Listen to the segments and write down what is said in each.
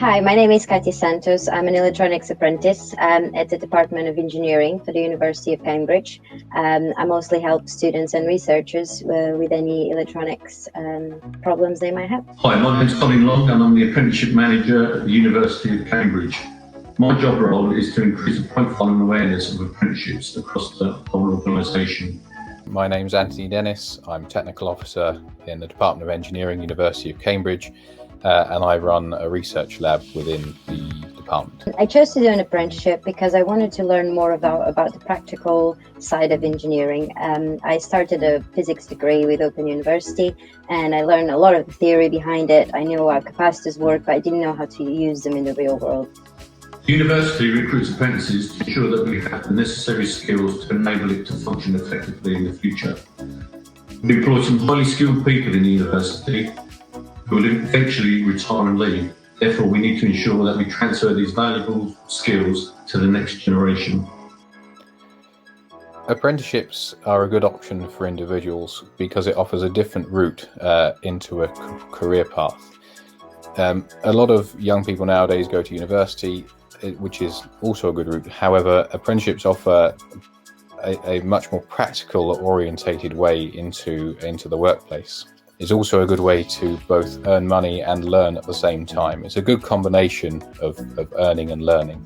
Hi, my name is Katia Santos. I'm an electronics apprentice at the Department of Engineering for the University of Cambridge. I mostly help students and researchers with any electronics problems they might have. Hi, my name's Colin Long and I'm the Apprenticeship Manager at the University of Cambridge. My job role is to increase the profile and awareness of apprenticeships across the whole organisation. My name's Anthony Dennis. I'm Technical Officer in the Department of Engineering, University of Cambridge, and I run a research lab within the department. I chose to do an apprenticeship because I wanted to learn more about the practical side of engineering. I started a physics degree with Open University and I learned a lot of the theory behind it. I knew how capacitors work, but I didn't know how to use them in the real world. The university recruits apprentices to ensure that we have the necessary skills to enable it to function effectively in the future. We employ some highly skilled people in the university who will eventually retire and leave. Therefore, we need to ensure that we transfer these valuable skills to the next generation. Apprenticeships are a good option for individuals because it offers a different route into a career path. A lot of young people nowadays go to university, which is also a good route. However, apprenticeships offer a much more practical orientated way into the workplace. It's also a good way to both earn money and learn at the same time. It's a good combination of earning and learning.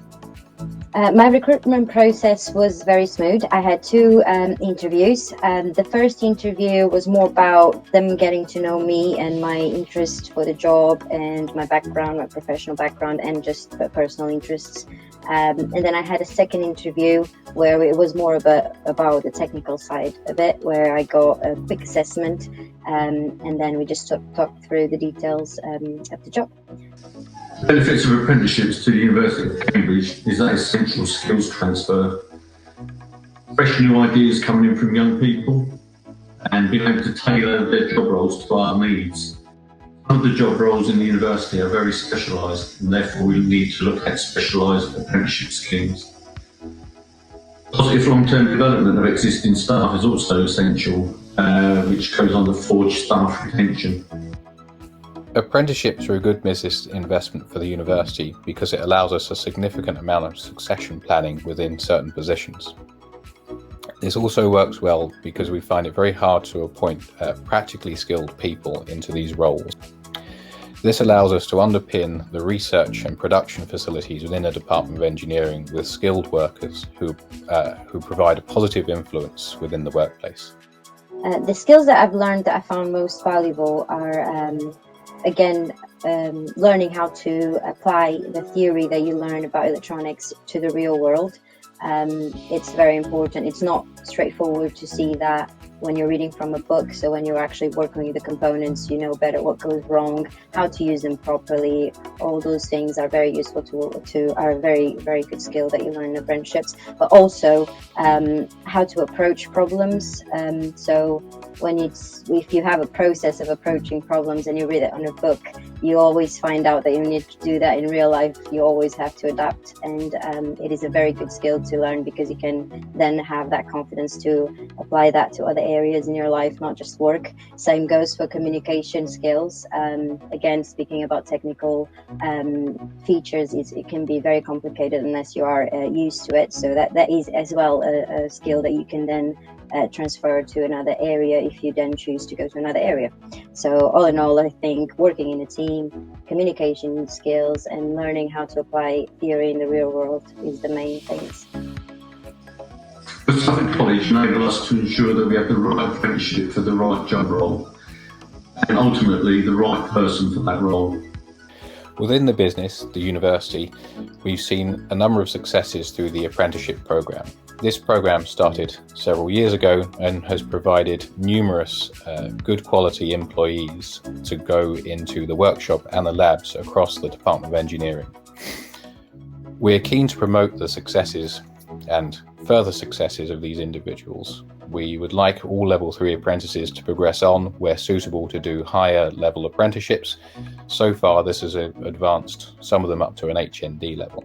My recruitment process was very smooth. I had two interviews. The first interview was more about them getting to know me and my interest for the job and my background, my professional background, and just personal interests. And then I had a second interview where it was more about the technical side of it, where I got a quick assessment and then we just talked through the details of the job. The benefits of apprenticeships to the University of Cambridge is that essential skills transfer, fresh new ideas coming in from young people, and being able to tailor their job roles to our needs. Some of the job roles in the university are very specialised, and therefore we need to look at specialised apprenticeship schemes. Positive long-term development of existing staff is also essential, which goes on to forge staff retention. Apprenticeships are a good business investment for the university because it allows us a significant amount of succession planning within certain positions. This also works well because we find it very hard to appoint practically skilled people into these roles. This allows us to underpin the research and production facilities within the Department of Engineering with skilled workers who provide a positive influence within the workplace. The skills that I've learned that I found most valuable are learning how to apply the theory that you learn about electronics to the real world. It's very important. It's not straightforward to see that when you're reading from a book. So when you're actually working with the components, you know better what goes wrong, how to use them properly. All those things are very useful are a very, very good skill that you learn in apprenticeships, but also how to approach problems. So if you have a process of approaching problems and you read it on a book, you always find out that you need to do that in real life. You always have to adapt, and it is a very good skill to learn because you can then have that confidence to apply that to other areas in your life, not just work. Same goes for communication skills. Again, speaking about technical features, it can be very complicated unless you are used to it. So that is as well a skill that you can then transfer to another area if you then choose to go to another area. So all in all, I think working in a team, communication skills, and learning how to apply theory in the real world is the main things. The Suffolk College enable us to ensure that we have the right apprenticeship for the right job role and ultimately the right person for that role. Within the business, the university, we've seen a number of successes through the apprenticeship programme. This programme started several years ago and has provided numerous good quality employees to go into the workshop and the labs across the Department of Engineering. We're keen to promote the successes and further successes of these individuals. We would like all level 3 apprentices to progress on where suitable to do higher level apprenticeships. So far this has advanced some of them up to an HND level.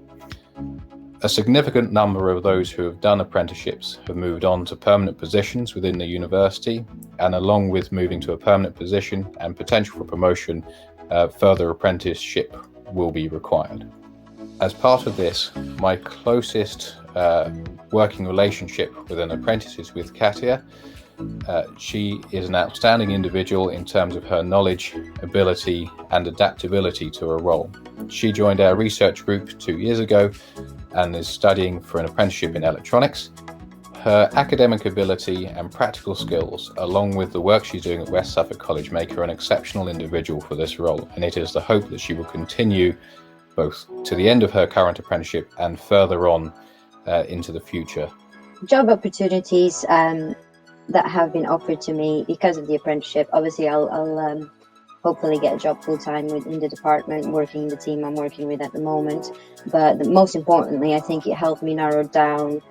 A significant number of those who have done apprenticeships have moved on to permanent positions within the university, and along with moving to a permanent position and potential for promotion, further apprenticeship will be required. As part of this, my closest working relationship with an apprentice is with Katia. She is an outstanding individual in terms of her knowledge, ability, and adaptability to a role. She joined our research group 2 years ago and is studying for an apprenticeship in electronics. Her academic ability and practical skills, along with the work she's doing at West Suffolk College, make her an exceptional individual for this role, and it is the hope that she will continue both to the end of her current apprenticeship and further on into the future. Job opportunities that have been offered to me because of the apprenticeship. Obviously, I'll hopefully get a job full-time in the department, working in the team I'm working with at the moment. But most importantly, I think it helped me narrow down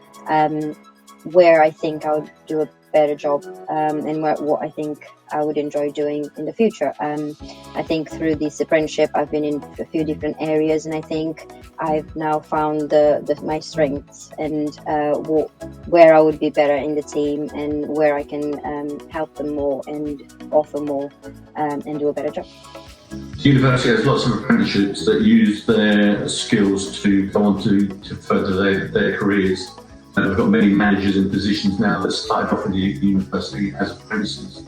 where I think I would do a better job and what I think I would enjoy doing in the future. I think through this apprenticeship, I've been in a few different areas, and I think I've now found my strengths and where I would be better in the team and where I can help them more and offer more and do a better job. The university has lots of apprenticeships that use their skills to go on to further their careers. And we've got many managers in positions now that started off at the university as apprentices.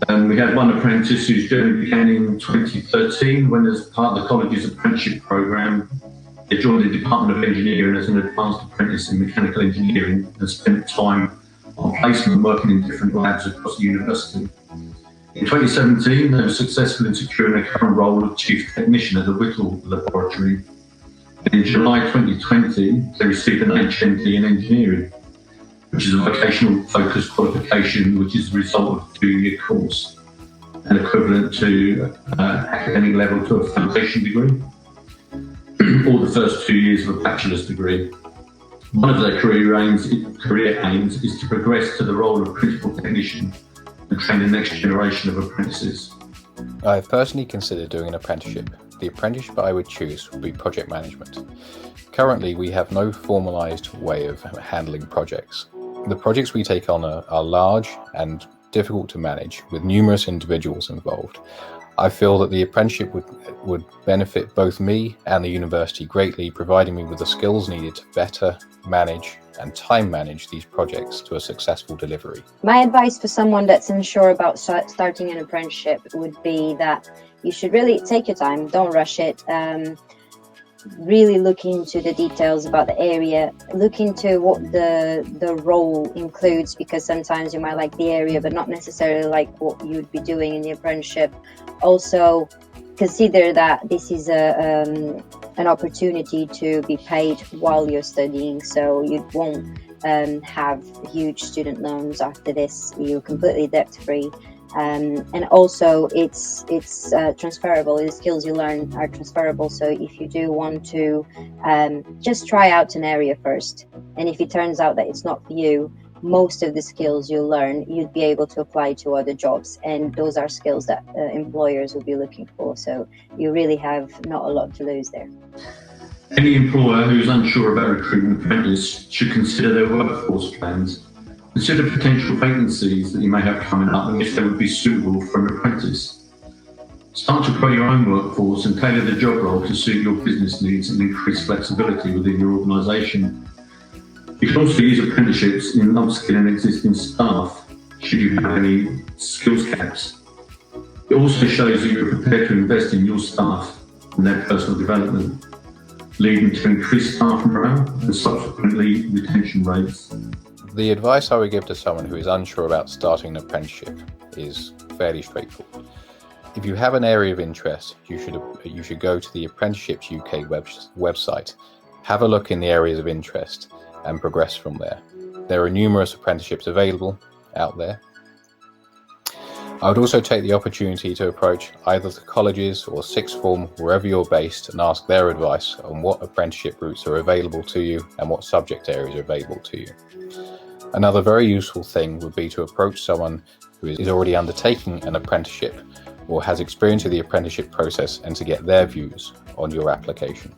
We had one apprentice whose journey began in 2013 when, as part of the college's apprenticeship programme, they joined the Department of Engineering as an advanced apprentice in mechanical engineering and spent time on placement working in different labs across the university. In 2017, they were successful in securing a current role of chief technician at the Whittle laboratory. In July 2020, they received an HND in engineering, which is a vocational focused qualification, which is the result of a 2-year course and equivalent to academic level to a foundation degree, or the first 2 years of a bachelor's degree. One of their career aims is to progress to the role of principal technician and train the next generation of apprentices. I have personally considered doing an apprenticeship. The apprenticeship I would choose would be project management. Currently, we have no formalised way of handling projects. The projects we take on are large and difficult to manage, with numerous individuals involved. I feel that the apprenticeship would benefit both me and the university greatly, providing me with the skills needed to better manage and time manage these projects to a successful delivery. My advice for someone that's unsure about starting an apprenticeship would be that you should really take your time, don't rush it. Really look into the details about the area, look into what the role includes, because sometimes you might like the area but not necessarily like what you'd be doing in the apprenticeship. Also consider that this is an opportunity to be paid while you're studying, so you won't have huge student loans after this. You're completely debt free. And also it's transferable. The skills you learn are transferable, so if you do want to just try out an area first, and if it turns out that it's not for you, most of the skills you learn you'd be able to apply to other jobs, and those are skills that employers will be looking for, so you really have not a lot to lose there. Any employer who's unsure about recruiting an apprentice should consider their workforce plans. Consider potential vacancies that you may have coming up and if they would be suitable for an apprentice. Start to grow your own workforce and tailor the job role to suit your business needs and increase flexibility within your organisation. You can also use apprenticeships in upskilling existing staff should you have any skills gaps. It also shows that you're prepared to invest in your staff and their personal development, leading to increased staff morale and subsequently retention rates. The advice I would give to someone who is unsure about starting an apprenticeship is fairly straightforward. If you have an area of interest, you should go to the Apprenticeships UK website, have a look in the areas of interest and progress from there. There are numerous apprenticeships available out there. I would also take the opportunity to approach either the colleges or sixth form, wherever you're based, and ask their advice on what apprenticeship routes are available to you and what subject areas are available to you. Another very useful thing would be to approach someone who is already undertaking an apprenticeship or has experience of the apprenticeship process and to get their views on your application.